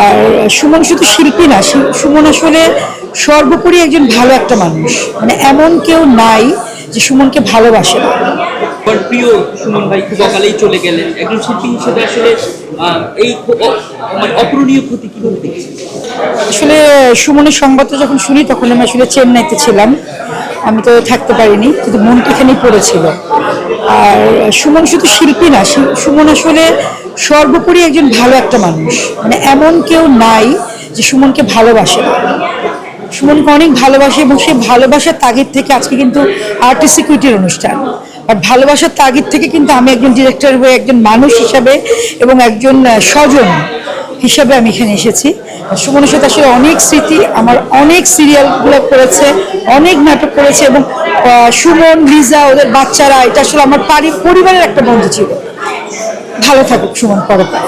আর সুমন শুধু শিল্পী না, সুমন আসলে সর্বোপরি একজন ভালো একটা মানুষ। মানে এমন কেউ নাই যে সুমনকে ভালোবাসে না। আমার প্রিয় সুমন ভাই খুব অকালেই চলে গেলেন, একজন শিল্পী হিসেবে আসলে এই মানে অপূরণীয় ক্ষতি কিভাবে দেখছেন? আসলে সুমনের সংবাদটা যখন শুনি তখন আমি আসলে চেন্নাইতে ছিলাম, আমি তো থাকতে পারিনি, কিন্তু মনটা এখানেই পড়েছিল। আর সুমন শুধু শিল্পী না, সুমন আসলে সর্বোপরি একজন ভালো একটা মানুষ। মানে এমন কেউ নাই যে সুমনকে ভালোবাসে না। সুমনকে অনেক ভালোবাসে এবং সেই ভালোবাসার তাগিদ থেকে আজকে কিন্তু আর্টিস্টিক উইকের অনুষ্ঠান। আর ভালোবাসার তাগিদ থেকে কিন্তু আমি একজন ডিরেক্টর হয়ে, একজন মানুষ হিসাবে এবং একজন স্বজন হিসাবে আমি এখানে এসেছি। সুমনের সাথে আসলে অনেক স্মৃতি, আমার অনেক সিরিয়ালগুলো করেছে, অনেক নাটক করেছে এবং সুমন, লিজা, ওদের বাচ্চারা, এটা আসলে আমার পরিবারের একটা বন্ধু ছিল। ভালো থাকুক সুমন পরকাল।